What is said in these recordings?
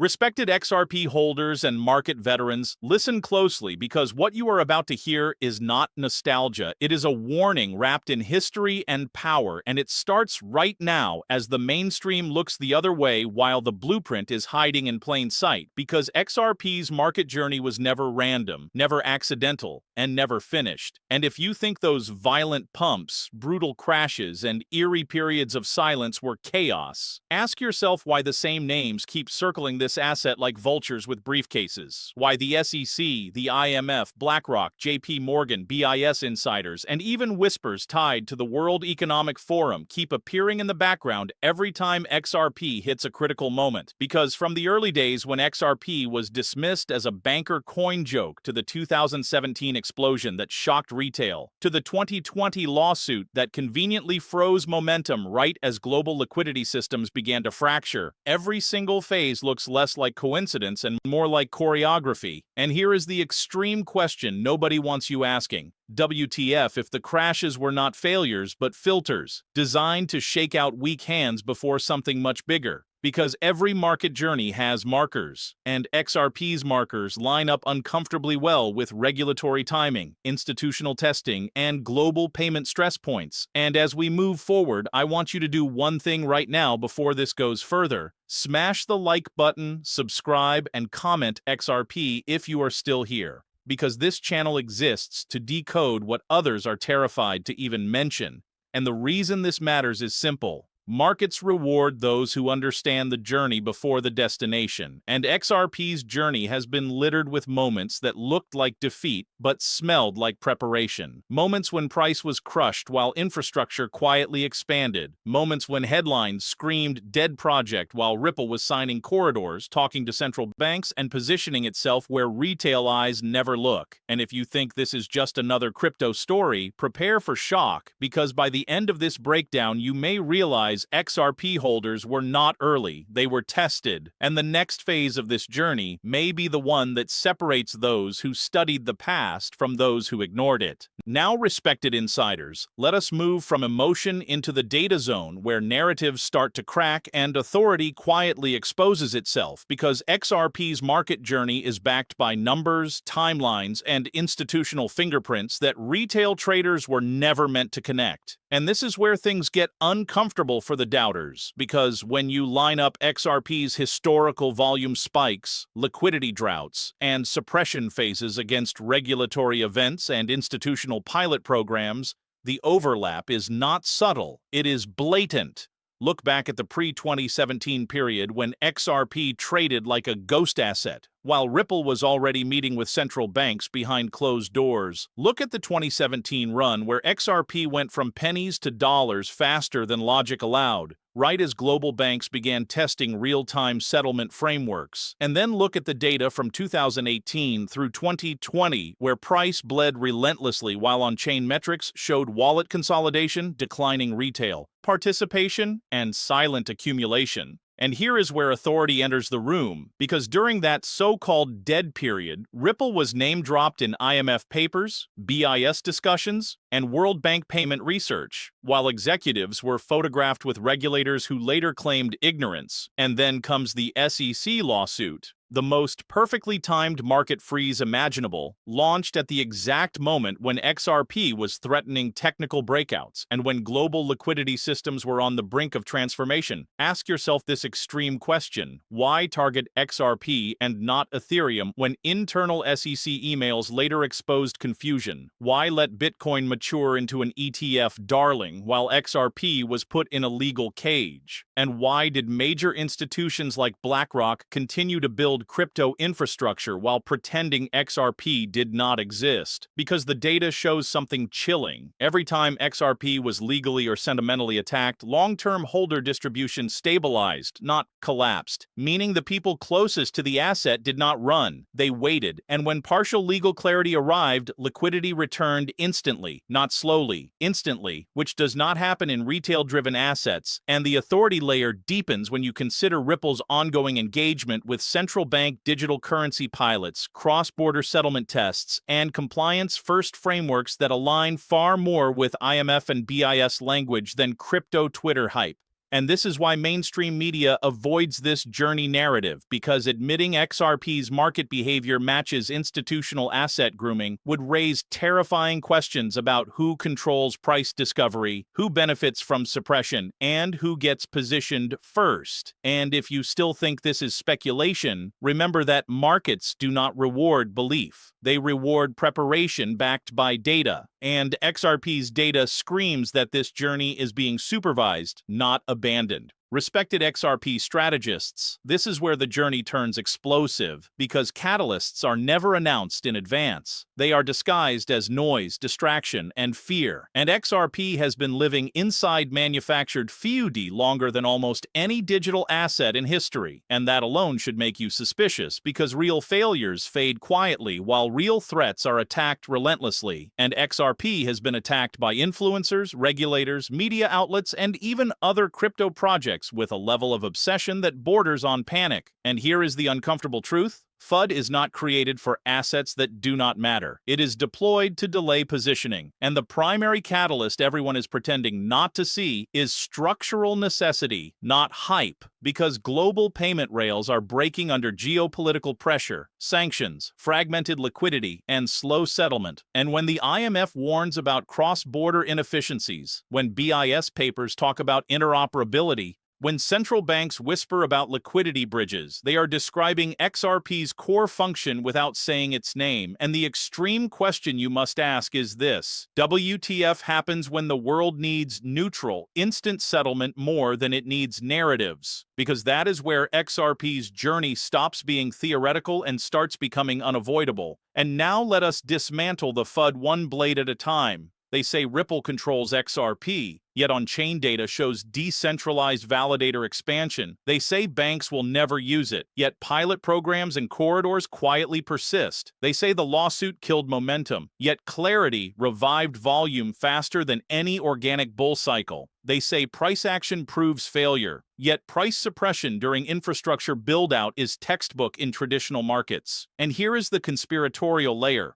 Respected XRP holders and market veterans, listen closely because what you are about to hear is not nostalgia. It is a warning wrapped in history and power, and it starts right now as the mainstream looks the other way while the blueprint is hiding in plain sight. Because XRP's market journey was never random, never accidental, and never finished. And if you think those violent pumps, brutal crashes, and eerie periods of silence were chaos, ask yourself why the same names keep circling this asset like vultures with briefcases. Why the SEC, the IMF, BlackRock, JP Morgan, BIS insiders, and even whispers tied to the World Economic Forum keep appearing in the background every time XRP hits a critical moment. Because from the early days when XRP was dismissed as a banker coin joke to the 2017 explosion that shocked retail, to the 2020 lawsuit that conveniently froze momentum right as global liquidity systems began to fracture, every single phase looks less like coincidence and more like choreography. And here is the extreme question nobody wants you asking. WTF if the crashes were not failures but filters, designed to shake out weak hands before something much bigger? Because every market journey has markers, and XRP's markers line up uncomfortably well with regulatory timing, institutional testing, and global payment stress points. And as we move forward, I want you to do one thing right now before this goes further. Smash the like button, subscribe, and comment XRP if you are still here. Because this channel exists to decode what others are terrified to even mention. And the reason this matters is simple. Markets reward those who understand the journey before the destination, and XRP's journey has been littered with moments that looked like defeat but smelled like preparation. Moments when price was crushed while infrastructure quietly expanded. Moments when headlines screamed dead project while Ripple was signing corridors, talking to central banks, and positioning itself where retail eyes never look. And if you think this is just another crypto story, prepare for shock, because by the end of this breakdown you may realize XRP holders were not early, they were tested, and the next phase of this journey may be the one that separates those who studied the past from those who ignored it. Now, respected insiders, let us move from emotion into the data zone where narratives start to crack and authority quietly exposes itself, because XRP's market journey is backed by numbers, timelines, and institutional fingerprints that retail traders were never meant to connect. And this is where things get uncomfortable for the doubters, because when you line up XRP's historical volume spikes, liquidity droughts, and suppression phases against regulatory events and institutional pilot programs, the overlap is not subtle, it is blatant. Look back at the pre-2017 period when XRP traded like a ghost asset, while Ripple was already meeting with central banks behind closed doors. Look at the 2017 run where XRP went from pennies to dollars faster than logic allowed, right as global banks began testing real-time settlement frameworks. And then look at the data from 2018 through 2020, where price bled relentlessly while on-chain metrics showed wallet consolidation, declining retail participation, and silent accumulation. And here is where authority enters the room, because during that so-called dead period, Ripple was name-dropped in IMF papers, BIS discussions, and World Bank payment research, while executives were photographed with regulators who later claimed ignorance. And then comes the SEC lawsuit, the most perfectly timed market freeze imaginable, launched at the exact moment when XRP was threatening technical breakouts and when global liquidity systems were on the brink of transformation. Ask yourself this extreme question: why target XRP and not Ethereum when internal SEC emails later exposed confusion? Why let Bitcoin mature into an ETF darling while XRP was put in a legal cage? And why did major institutions like BlackRock continue to build crypto infrastructure while pretending XRP did not exist? Because the data shows something chilling. Every time XRP was legally or sentimentally attacked, long-term holder distribution stabilized, not collapsed, meaning the people closest to the asset did not run. They waited, and when partial legal clarity arrived, liquidity returned instantly, not slowly, instantly, which does not happen in retail-driven assets, and the authority layer deepens when you consider Ripple's ongoing engagement with central bank digital currency pilots, cross-border settlement tests, and compliance-first frameworks that align far more with IMF and BIS language than crypto Twitter hype. And this is why mainstream media avoids this journey narrative, because admitting XRP's market behavior matches institutional asset grooming would raise terrifying questions about who controls price discovery, who benefits from suppression, and who gets positioned first. And if you still think this is speculation, remember that markets do not reward belief. They reward preparation backed by data. And XRP's data screams that this journey is being supervised, not abandoned. Respected XRP strategists, this is where the journey turns explosive, because catalysts are never announced in advance. They are disguised as noise, distraction, and fear. And XRP has been living inside manufactured FUD longer than almost any digital asset in history. And that alone should make you suspicious, because real failures fade quietly while real threats are attacked relentlessly. And XRP has been attacked by influencers, regulators, media outlets, and even other crypto projects with a level of obsession that borders on panic. And here is the uncomfortable truth. FUD is not created for assets that do not matter. It is deployed to delay positioning. And the primary catalyst everyone is pretending not to see is structural necessity, not hype, because global payment rails are breaking under geopolitical pressure, sanctions, fragmented liquidity, and slow settlement. And when the IMF warns about cross-border inefficiencies, when BIS papers talk about interoperability, when central banks whisper about liquidity bridges, they are describing XRP's core function without saying its name. And the extreme question you must ask is this: WTF happens when the world needs neutral, instant settlement more than it needs narratives? Because that is where XRP's journey stops being theoretical and starts becoming unavoidable. And now let us dismantle the FUD one blade at a time. They say Ripple controls XRP, yet on-chain data shows decentralized validator expansion. They say banks will never use it, yet pilot programs and corridors quietly persist. They say the lawsuit killed momentum, yet clarity revived volume faster than any organic bull cycle. They say price action proves failure, yet price suppression during infrastructure build-out is textbook in traditional markets. And here is the conspiratorial layer.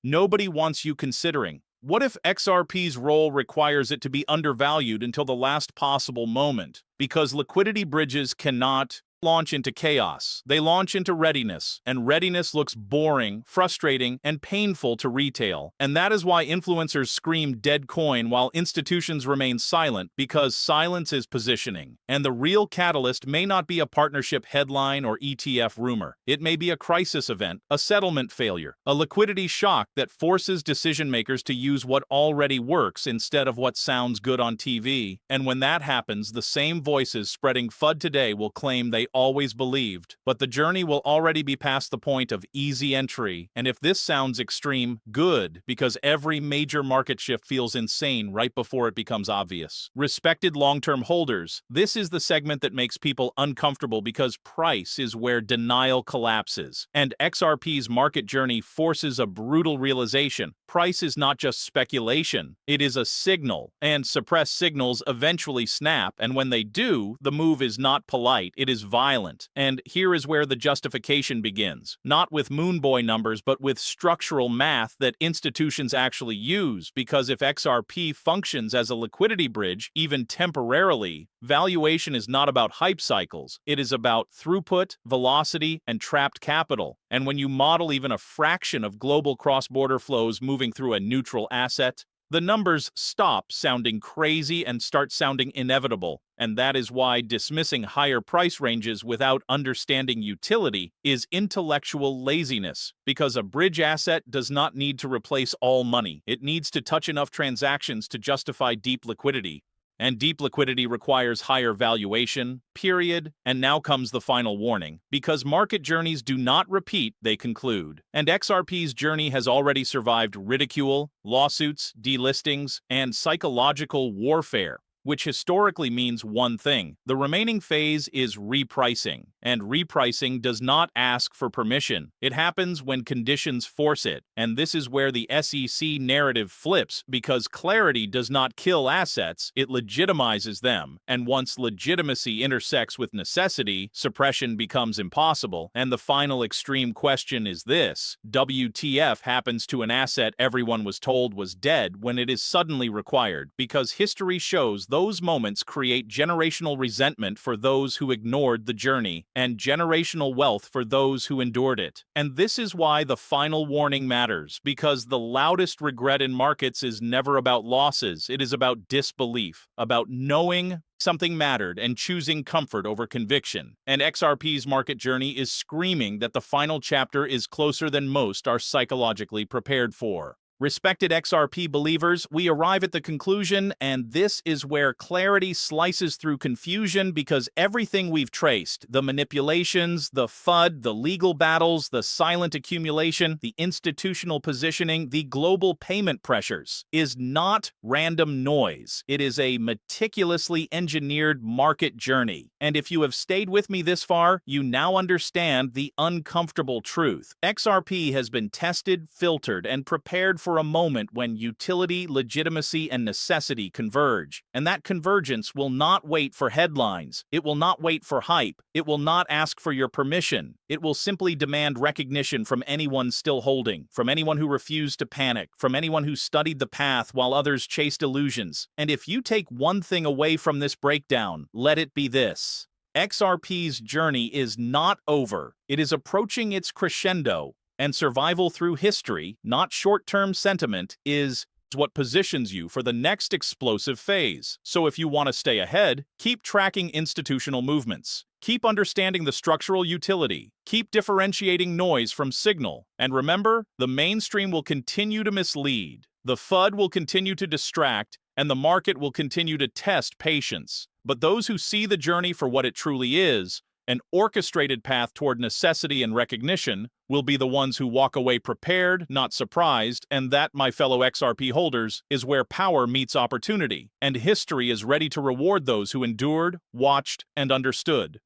Nobody wants you considering. What if XRP's role requires it to be undervalued until the last possible moment? Because liquidity bridges cannot launch into chaos. They launch into readiness, and readiness looks boring, frustrating, and painful to retail. And that is why influencers scream dead coin while institutions remain silent, because silence is positioning. And the real catalyst may not be a partnership headline or ETF rumor. It may be a crisis event, a settlement failure, a liquidity shock that forces decision makers to use what already works instead of what sounds good on TV. And when that happens, the same voices spreading FUD today will claim they always believed. But the journey will already be past the point of easy entry. And if this sounds extreme, good, because every major market shift feels insane right before it becomes obvious. Respected long-term holders, this is the segment that makes people uncomfortable, because price is where denial collapses. And XRP's market journey forces a brutal realization. Price is not just speculation, it is a signal. And suppressed signals eventually snap, and when they do, the move is not polite, it is violent. And here is where the justification begins. Not with Moonboy numbers, but with structural math that institutions actually use. Because if XRP functions as a liquidity bridge, even temporarily, valuation is not about hype cycles. It is about throughput, velocity, and trapped capital. And when you model even a fraction of global cross-border flows moving through a neutral asset, the numbers stop sounding crazy and start sounding inevitable. And that is why dismissing higher price ranges without understanding utility is intellectual laziness. Because a bridge asset does not need to replace all money. It needs to touch enough transactions to justify deep liquidity. And deep liquidity requires higher valuation, period. And now comes the final warning. Because market journeys do not repeat, they conclude. And XRP's journey has already survived ridicule, lawsuits, delistings, and psychological warfare, which historically means one thing. The remaining phase is repricing. And repricing does not ask for permission. It happens when conditions force it. And this is where the SEC narrative flips, because clarity does not kill assets, it legitimizes them. And once legitimacy intersects with necessity, suppression becomes impossible. And the final extreme question is this: WTF happens to an asset everyone was told was dead when it is suddenly required? Because history shows those those moments create generational resentment for those who ignored the journey, and generational wealth for those who endured it. And this is why the final warning matters, because the loudest regret in markets is never about losses. It is about disbelief, about knowing something mattered and choosing comfort over conviction. And XRP's market journey is screaming that the final chapter is closer than most are psychologically prepared for. Respected XRP believers, we arrive at the conclusion, and this is where clarity slices through confusion, because everything we've traced, the manipulations, the FUD, the legal battles, the silent accumulation, the institutional positioning, the global payment pressures, is not random noise. It is a meticulously engineered market journey. And if you have stayed with me this far, you now understand the uncomfortable truth. XRP has been tested, filtered, and prepared for a moment when utility, legitimacy, and necessity converge. And that convergence will not wait for headlines. It will not wait for hype. It will not ask for your permission. It will simply demand recognition from anyone still holding, from anyone who refused to panic, from anyone who studied the path while others chased illusions. And if you take one thing away from this breakdown, let it be this: XRP's journey is not over. It is approaching its crescendo. And survival through history, not short-term sentiment, is what positions you for the next explosive phase. So if you want to stay ahead, keep tracking institutional movements. Keep understanding the structural utility. Keep differentiating noise from signal. And remember, the mainstream will continue to mislead. The FUD will continue to distract, and the market will continue to test patience. But those who see the journey for what it truly is, an orchestrated path toward necessity and recognition, will be the ones who walk away prepared, not surprised, and that, my fellow XRP holders, is where power meets opportunity, and history is ready to reward those who endured, watched, and understood.